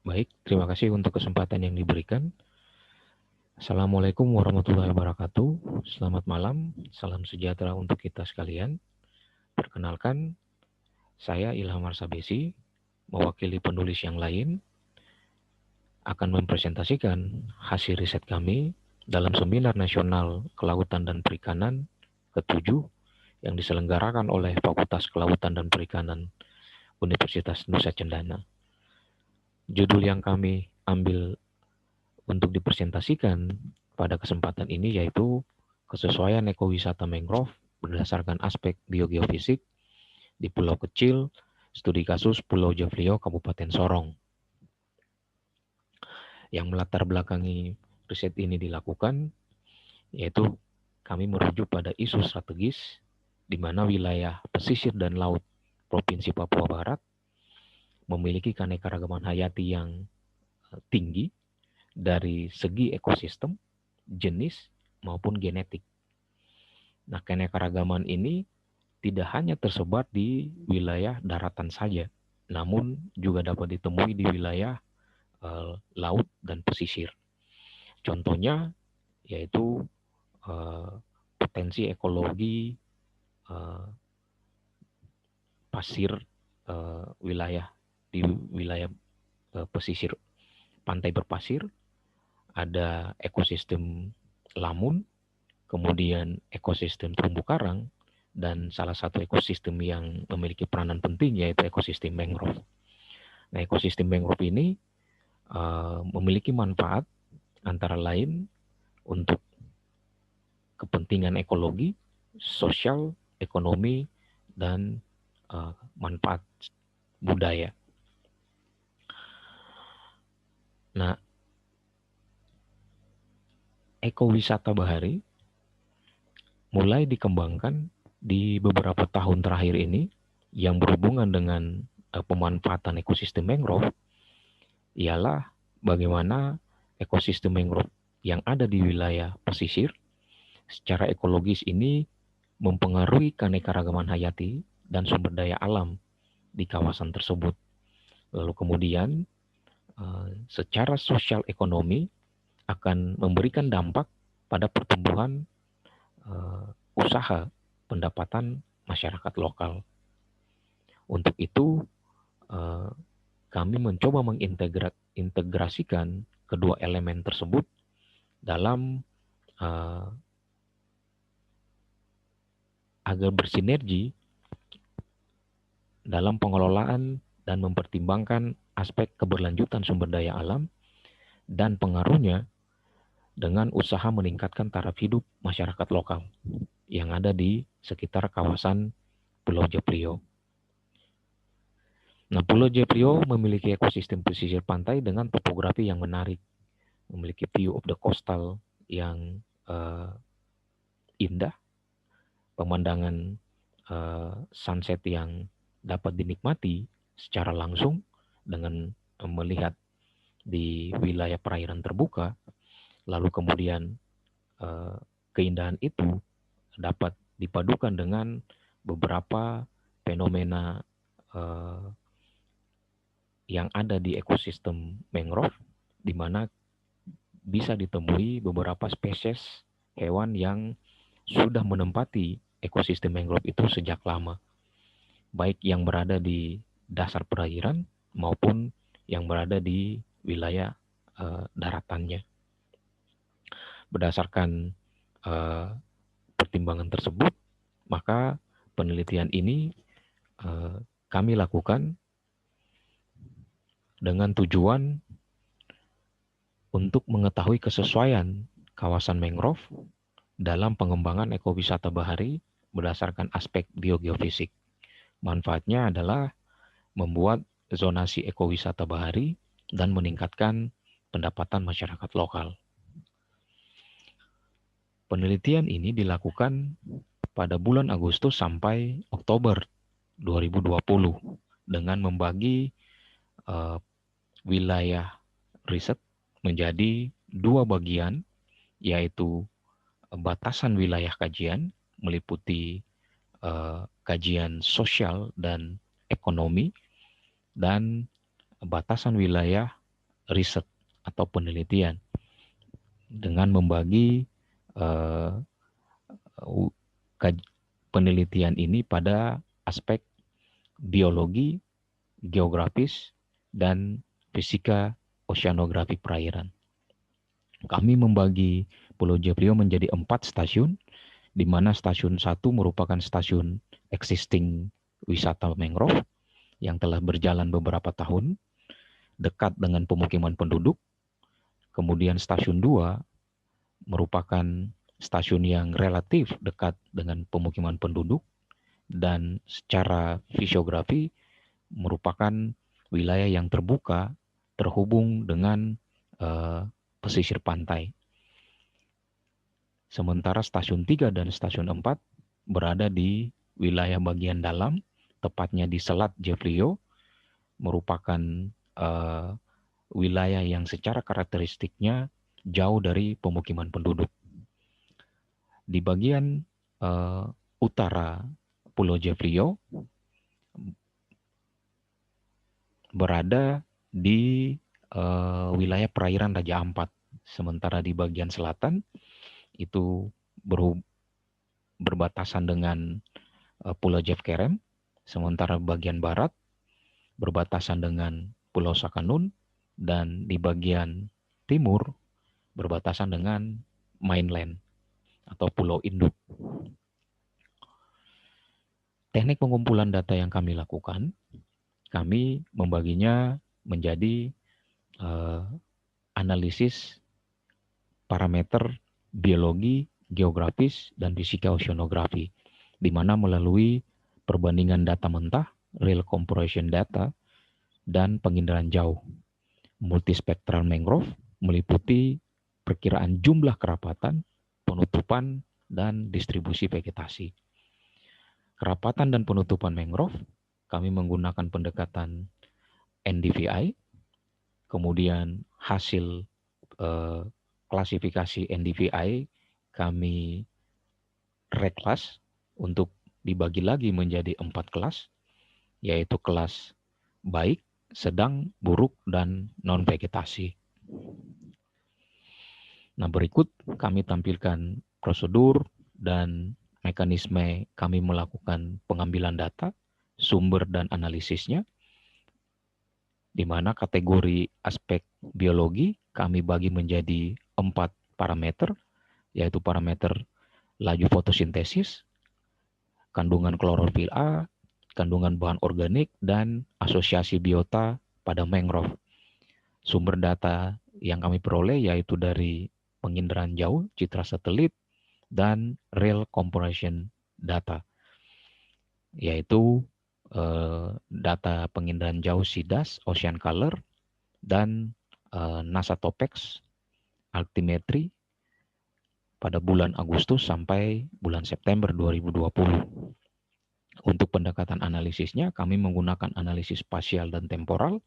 Baik, terima kasih untuk kesempatan yang diberikan. Assalamualaikum warahmatullahi wabarakatuh. Selamat malam, salam sejahtera untuk kita sekalian. Perkenalkan, saya Ilham Marsabesi, mewakili penulis yang lain, akan mempresentasikan hasil riset kami dalam Seminar Nasional Kelautan dan Perikanan ke-7 yang diselenggarakan oleh Fakultas Kelautan dan Perikanan Universitas Nusa Cendana. Judul yang kami ambil untuk dipresentasikan pada kesempatan ini yaitu kesesuaian ekowisata mangrove berdasarkan aspek biogeofisik di pulau kecil, studi kasus Pulau Javlio, Kabupaten Sorong. Yang melatar belakangi riset ini dilakukan yaitu kami merujuk pada isu strategis di mana wilayah pesisir dan laut Provinsi Papua Barat memiliki keanekaragaman hayati yang tinggi dari segi ekosistem, jenis, maupun genetik. Nah, keanekaragaman ini tidak hanya tersebar di wilayah daratan saja, namun juga dapat ditemui di wilayah laut dan pesisir. Contohnya yaitu potensi ekologi pasir wilayah di wilayah pesisir pantai berpasir, ada ekosistem lamun, kemudian ekosistem terumbu karang, dan salah satu ekosistem yang memiliki peranan penting yaitu ekosistem mangrove. Nah, ekosistem mangrove ini memiliki manfaat antara lain untuk kepentingan ekologi, sosial, ekonomi, dan manfaat budaya. Nah, ekowisata bahari mulai dikembangkan di beberapa tahun terakhir ini yang berhubungan dengan pemanfaatan ekosistem mangrove ialah bagaimana ekosistem mangrove yang ada di wilayah pesisir secara ekologis ini mempengaruhi keanekaragaman hayati dan sumber daya alam di kawasan tersebut. Lalu kemudian secara sosial ekonomi akan memberikan dampak pada pertumbuhan usaha pendapatan masyarakat lokal. Untuk itu kami mencoba mengintegrasikan kedua elemen tersebut dalam agar bersinergi dalam pengelolaan dan mempertimbangkan aspek keberlanjutan sumber daya alam dan pengaruhnya dengan usaha meningkatkan taraf hidup masyarakat lokal yang ada di sekitar kawasan Pulau Japrio. Nah, Pulau Japrio memiliki ekosistem pesisir pantai dengan topografi yang menarik, memiliki view of the coastal yang indah, pemandangan sunset yang dapat dinikmati secara langsung dengan melihat di wilayah perairan terbuka, lalu kemudian keindahan itu dapat dipadukan dengan beberapa fenomena yang ada di ekosistem mangrove, di mana bisa ditemui beberapa spesies hewan yang sudah menempati ekosistem mangrove itu sejak lama, baik yang berada di dasar perairan maupun yang berada di wilayah daratannya. Berdasarkan pertimbangan tersebut, maka penelitian ini kami lakukan dengan tujuan untuk mengetahui kesesuaian kawasan mangrove dalam pengembangan ekowisata bahari berdasarkan aspek biogeofisik. Manfaatnya adalah membuat zonasi ekowisata bahari dan meningkatkan pendapatan masyarakat lokal. Penelitian ini dilakukan pada bulan Agustus sampai Oktober 2020 dengan membagi wilayah riset menjadi dua bagian, yaitu batasan wilayah kajian meliputi kajian sosial dan ekonomi, dan batasan wilayah riset atau penelitian dengan membagi penelitian ini pada aspek biologi, geografis, dan fisika oceanografi perairan. Kami membagi Pulau Jeprio menjadi 4 stasiun, di mana stasiun 1 merupakan stasiun existing wisata mangrove yang telah berjalan beberapa tahun, dekat dengan pemukiman penduduk. Kemudian stasiun 2 merupakan stasiun yang relatif dekat dengan pemukiman penduduk, dan secara fisiografi merupakan wilayah yang terbuka terhubung dengan pesisir pantai. Sementara stasiun 3 dan stasiun 4 berada di wilayah bagian dalam, tepatnya di Selat Jeprio, merupakan wilayah yang secara karakteristiknya jauh dari pemukiman penduduk. Di bagian utara Pulau Jeprio berada di wilayah perairan Raja Ampat, sementara di bagian selatan itu berbatasan dengan Pulau Jeff Kerem, sementara bagian barat berbatasan dengan Pulau Sakanun, dan di bagian timur berbatasan dengan mainland atau Pulau Induk. Teknik pengumpulan data yang kami lakukan, kami membaginya menjadi analisis parameter biologi, geografis, dan fisika oceanografi, di mana melalui perbandingan data mentah, real comparison data, dan penginderaan jauh. Multispektral mangrove meliputi perkiraan jumlah kerapatan, penutupan, dan distribusi vegetasi. Kerapatan dan penutupan mangrove, kami menggunakan pendekatan NDVI, kemudian hasil klasifikasi NDVI kami reclass untuk dibagi lagi menjadi 4 kelas, yaitu kelas baik, sedang, buruk, dan non-vegetasi. Nah, berikut kami tampilkan prosedur dan mekanisme kami melakukan pengambilan data, sumber dan analisisnya, di mana kategori aspek biologi kami bagi menjadi 4 parameter, yaitu parameter laju fotosintesis, kandungan klorofil A, kandungan bahan organik, dan asosiasi biota pada mangrove. Sumber data yang kami peroleh yaitu dari penginderaan jauh, citra satelit, dan real comparison data, yaitu data penginderaan jauh SIDAS, Ocean Color, dan NASA Topex altimetri pada bulan Agustus sampai bulan September 2020. Untuk pendekatan analisisnya, kami menggunakan analisis spasial dan temporal,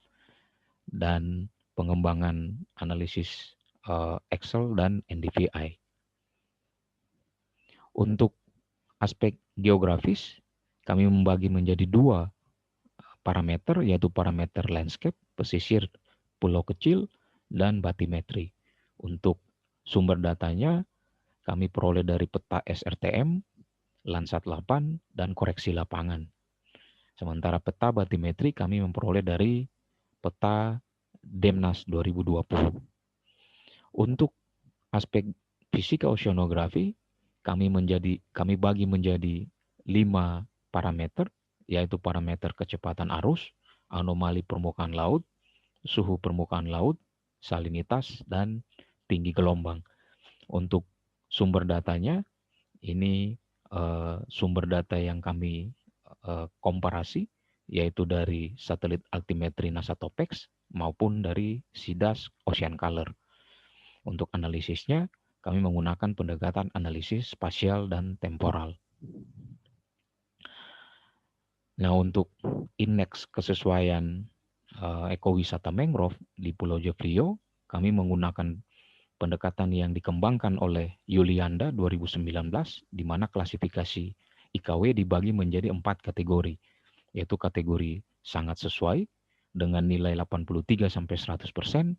dan pengembangan analisis Excel dan NDVI. Untuk aspek geografis, kami membagi menjadi 2 parameter, yaitu parameter landscape, pesisir pulau kecil, dan batimetri. Untuk sumber datanya, kami peroleh dari peta SRTM, Landsat 8, dan koreksi lapangan. Sementara peta batimetri kami memperoleh dari peta Demnas 2020. Untuk aspek fisika oceanografi, kami bagi menjadi 5 parameter, yaitu parameter kecepatan arus, anomali permukaan laut, suhu permukaan laut, salinitas, dan tinggi gelombang. Untuk sumber datanya, ini sumber data yang kami komparasi, yaitu dari satelit altimetri NASA Topex maupun dari SIDAS Ocean Color. Untuk analisisnya, kami menggunakan pendekatan analisis spasial dan temporal. Nah, untuk indeks kesesuaian ekowisata mangrove di Pulau Jeprio, kami menggunakan pendekatan yang dikembangkan oleh Yulianda 2019, di mana klasifikasi IKW dibagi menjadi 4 kategori, yaitu kategori sangat sesuai dengan nilai 83-100%,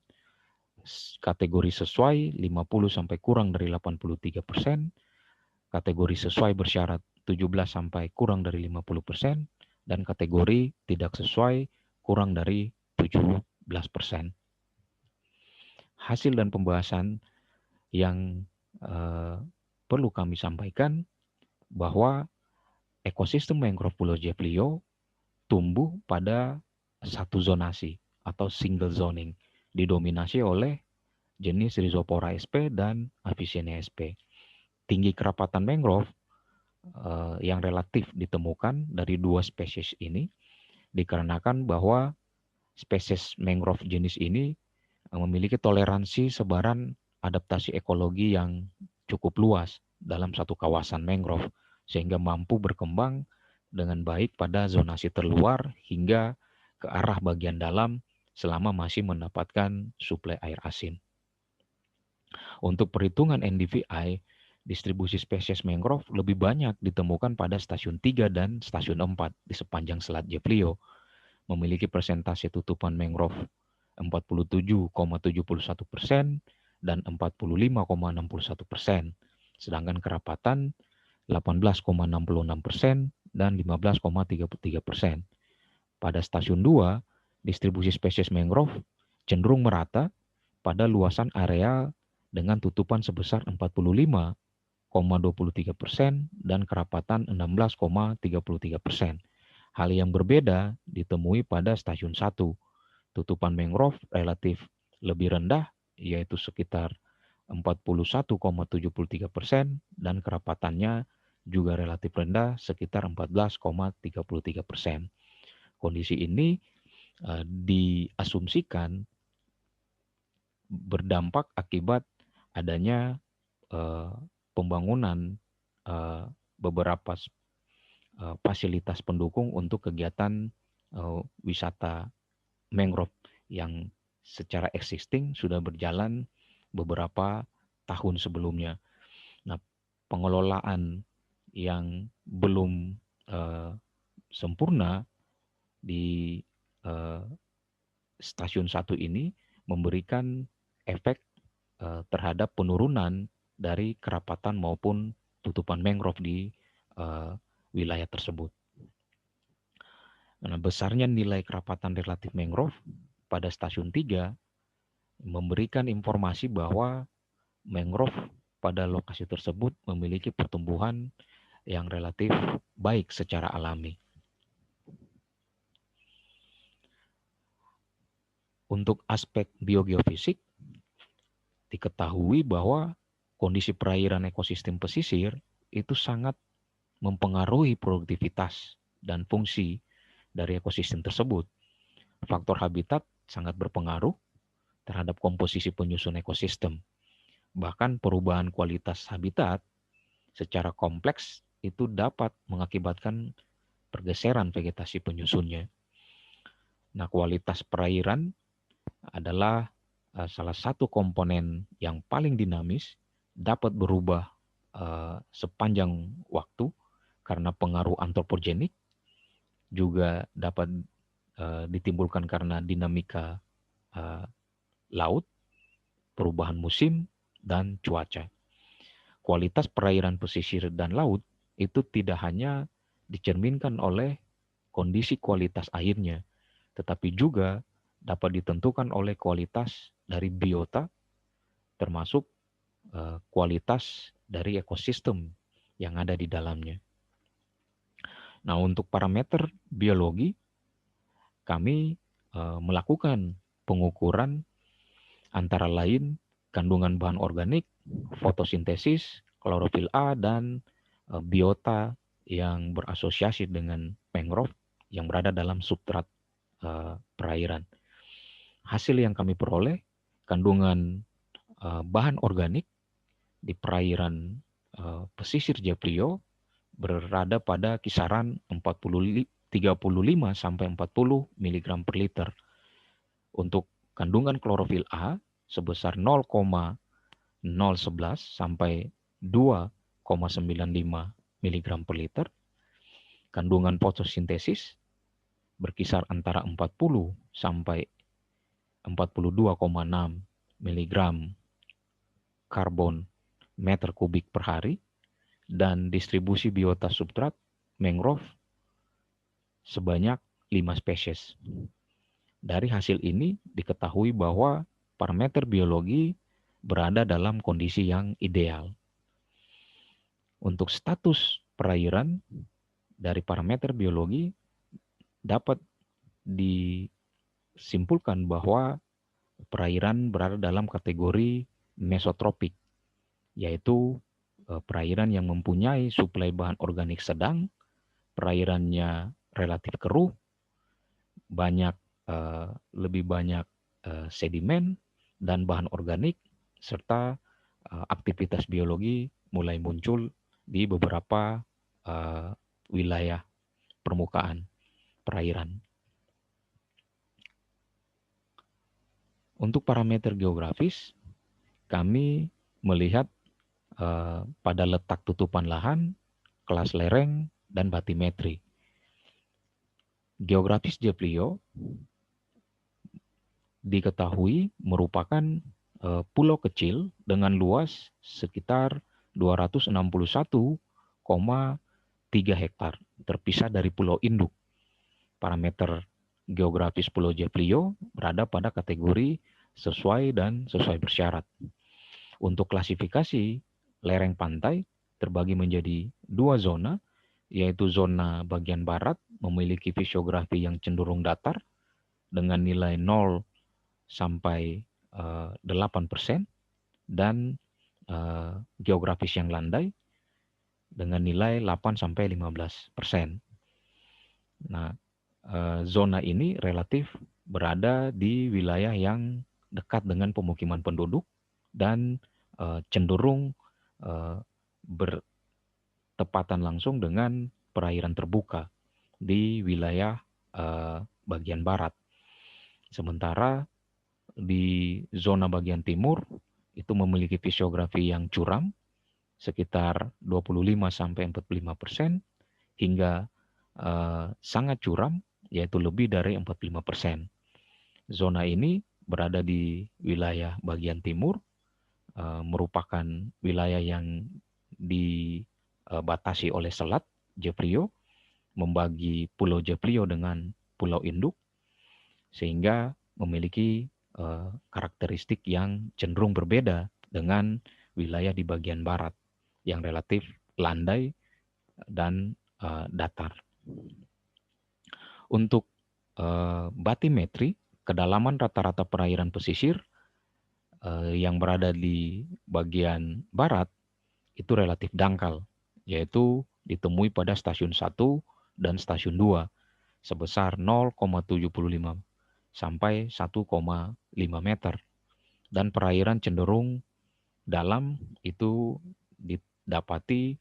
kategori sesuai 50 sampai kurang dari 83%, kategori sesuai bersyarat 17 sampai kurang dari 50%, dan kategori tidak sesuai kurang dari 17%. Hasil dan pembahasan yang perlu kami sampaikan bahwa ekosistem mangrove Pulau Jeplio tumbuh pada satu zonasi atau single zoning, didominasi oleh jenis Rhizopora sp dan Avicennia sp. Tinggi kerapatan mangrove yang relatif ditemukan dari dua spesies ini dikarenakan bahwa spesies mangrove jenis ini memiliki toleransi sebaran adaptasi ekologi yang cukup luas dalam satu kawasan mangrove, sehingga mampu berkembang dengan baik pada zonasi terluar hingga ke arah bagian dalam selama masih mendapatkan suplai air asin. Untuk perhitungan NDVI, distribusi spesies mangrove lebih banyak ditemukan pada stasiun 3 dan stasiun 4 di sepanjang Selat Jeplio, memiliki persentase tutupan mangrove 47,71% dan 45,61%, sedangkan kerapatan 18,66% dan 15,33%. Pada stasiun 2, distribusi spesies mangrove cenderung merata pada luasan area dengan tutupan sebesar 45,23% dan kerapatan 16,33%. Hal yang berbeda ditemui pada stasiun 1. Tutupan mangrove relatif lebih rendah, yaitu sekitar 41,73%, dan kerapatannya juga relatif rendah sekitar 14,33%. Kondisi ini diasumsikan berdampak akibat adanya pembangunan beberapa fasilitas pendukung untuk kegiatan wisata mangrove yang secara existing sudah berjalan beberapa tahun sebelumnya. Nah, pengelolaan yang belum sempurna di stasiun 1 ini memberikan efek terhadap penurunan dari kerapatan maupun tutupan mangrove di wilayah tersebut. Nah, besarnya nilai kerapatan relatif mangrove pada stasiun 3 memberikan informasi bahwa mangrove pada lokasi tersebut memiliki pertumbuhan yang relatif baik secara alami. Untuk aspek biogeofisik, diketahui bahwa kondisi perairan ekosistem pesisir itu sangat mempengaruhi produktivitas dan fungsi dari ekosistem tersebut. Faktor habitat sangat berpengaruh terhadap komposisi penyusun ekosistem. Bahkan perubahan kualitas habitat secara kompleks itu dapat mengakibatkan pergeseran vegetasi penyusunnya. Nah, kualitas perairan adalah salah satu komponen yang paling dinamis, dapat berubah sepanjang waktu karena pengaruh antropogenik, juga dapat ditimbulkan karena dinamika laut, perubahan musim, dan cuaca. Kualitas perairan pesisir dan laut itu tidak hanya dicerminkan oleh kondisi kualitas airnya, tetapi juga dapat ditentukan oleh kualitas dari biota, termasuk kualitas dari ekosistem yang ada di dalamnya. Nah, untuk parameter biologi, kami melakukan pengukuran antara lain kandungan bahan organik, fotosintesis, klorofil A, dan biota yang berasosiasi dengan mangrove yang berada dalam substrat perairan. Hasil yang kami peroleh, kandungan bahan organik di perairan pesisir Jeplio berada pada kisaran 35 sampai 40 mg per liter. Untuk kandungan klorofil A sebesar 0,011 sampai 2,95 mg per liter. Kandungan fotosintesis berkisar antara 40 sampai 42,6 miligram karbon meter kubik per hari, dan distribusi biota substrat mangrove sebanyak 5 spesies. Dari hasil ini diketahui bahwa parameter biologi berada dalam kondisi yang ideal. Untuk status perairan dari parameter biologi dapat disimpulkan bahwa perairan berada dalam kategori mesotropik, yaitu perairan yang mempunyai suplai bahan organik sedang, perairannya relatif keruh, lebih banyak sedimen dan bahan organik, serta aktivitas biologi mulai muncul di beberapa wilayah permukaan perairan. Untuk parameter geografis, kami melihat pada letak tutupan lahan, kelas lereng, dan batimetri. Geografis Jeplio diketahui merupakan pulau kecil dengan luas sekitar 261,3 hektar, terpisah dari pulau induk. Parameter geografis Pulau Jeplio berada pada kategori sesuai dan sesuai bersyarat. Untuk klasifikasi lereng pantai terbagi menjadi 2 zona, yaitu zona bagian barat memiliki fisiografi yang cenderung datar dengan nilai 0 sampai 8%, dan geografis yang landai dengan nilai 8 sampai 15%. Nah, zona ini relatif berada di wilayah yang dekat dengan pemukiman penduduk dan cenderung bertepatan langsung dengan perairan terbuka di wilayah bagian barat. Sementara di zona bagian timur itu memiliki fisiografi yang curam sekitar 25 sampai 45% hingga sangat curam, yaitu lebih dari 45%. Zona ini berada di wilayah bagian timur, merupakan wilayah yang dibatasi oleh Selat Jeplio, membagi Pulau Jeplio dengan Pulau Induk, sehingga memiliki karakteristik yang cenderung berbeda dengan wilayah di bagian barat yang relatif landai dan datar. Untuk batimetri, kedalaman rata-rata perairan pesisir yang berada di bagian barat itu relatif dangkal, yaitu ditemui pada stasiun 1 dan stasiun 2 sebesar 0,75 sampai 1,5 meter. Dan perairan cenderung dalam itu didapati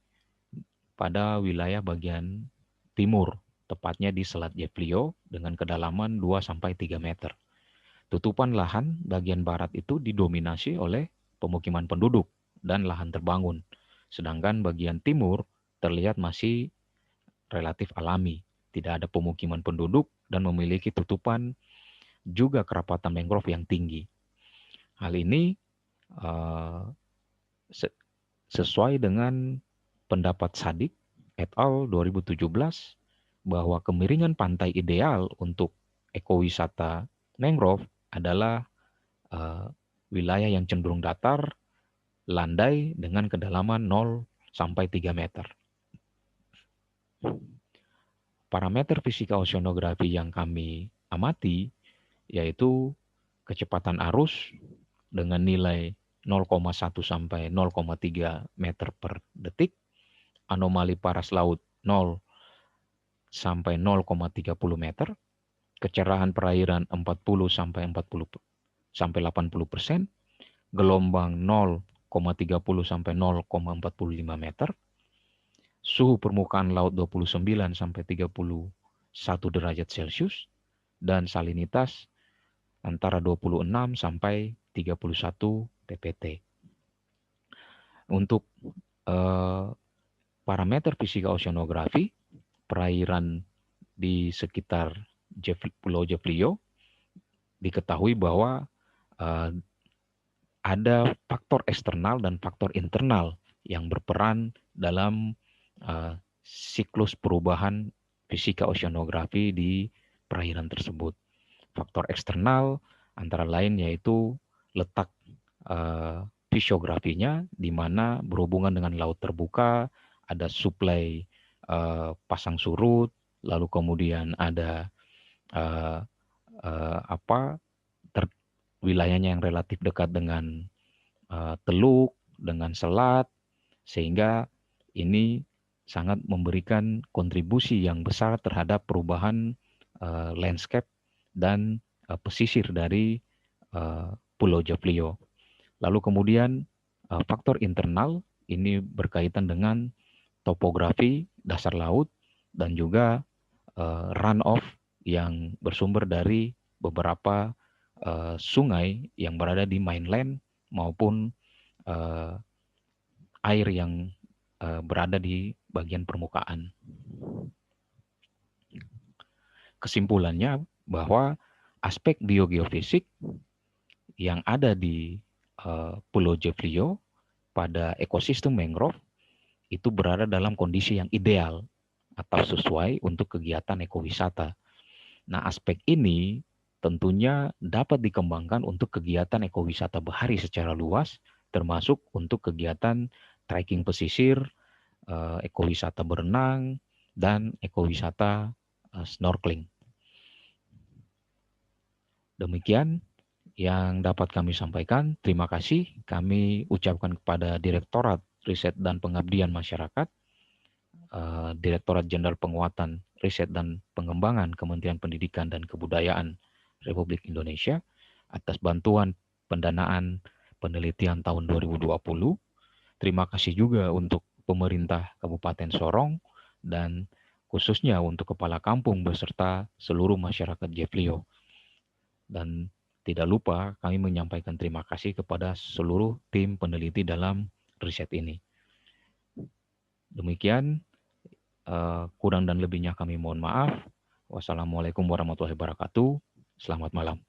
pada wilayah bagian timur, tepatnya di Selat Jeplio dengan kedalaman 2 sampai 3 meter. Tutupan lahan bagian barat itu didominasi oleh pemukiman penduduk dan lahan terbangun, sedangkan bagian timur terlihat masih relatif alami, tidak ada pemukiman penduduk dan memiliki tutupan juga kerapatan mangrove yang tinggi. Hal ini sesuai dengan pendapat Sadik et al. 2017 bahwa kemiringan pantai ideal untuk ekowisata mangrove adalah wilayah yang cenderung datar, landai dengan kedalaman 0 sampai 3 meter. Parameter fisika oceanografi yang kami amati yaitu kecepatan arus dengan nilai 0,1 sampai 0,3 meter per detik, anomali paras laut 0 sampai 0,30 meter, kecerahan perairan 40 sampai 80%, gelombang 0,30 sampai 0,45 meter, suhu permukaan laut 29 sampai 31 derajat Celcius, dan salinitas antara 26 sampai 31 ppt. Untuk parameter fisika oceanografi, perairan di sekitar Pulau Jeplio diketahui bahwa ada faktor eksternal dan faktor internal yang berperan dalam siklus perubahan fisika oceanografi di perairan tersebut. Faktor eksternal antara lain yaitu letak fisiografinya, di mana berhubungan dengan laut terbuka, ada suplai pasang surut, lalu kemudian ada wilayahnya yang relatif dekat dengan teluk, dengan selat, sehingga ini sangat memberikan kontribusi yang besar terhadap perubahan landscape dan pesisir dari Pulau Joplio. Lalu kemudian faktor internal ini berkaitan dengan topografi dasar laut dan juga runoff yang bersumber dari beberapa sungai yang berada di mainland maupun air yang berada di bagian permukaan. Kesimpulannya bahwa aspek biogeofisik yang ada di Pulau Joplio pada ekosistem mangrove itu berada dalam kondisi yang ideal atau sesuai untuk kegiatan ekowisata. Nah, aspek ini tentunya dapat dikembangkan untuk kegiatan ekowisata bahari secara luas, termasuk untuk kegiatan trekking pesisir, ekowisata berenang, dan ekowisata snorkeling. Demikian yang dapat kami sampaikan. Terima kasih kami ucapkan kepada Direktorat Riset dan Pengabdian Masyarakat, Direktorat Jenderal Penguatan Riset dan Pengembangan Kementerian Pendidikan dan Kebudayaan Republik Indonesia atas bantuan pendanaan penelitian tahun 2020. Terima kasih juga untuk pemerintah Kabupaten Sorong dan khususnya untuk Kepala Kampung beserta seluruh masyarakat Joplio. Dan tidak lupa kami menyampaikan terima kasih kepada seluruh tim peneliti dalam riset ini. Demikian, kurang dan lebihnya kami mohon maaf. Wassalamualaikum warahmatullahi wabarakatuh. Selamat malam.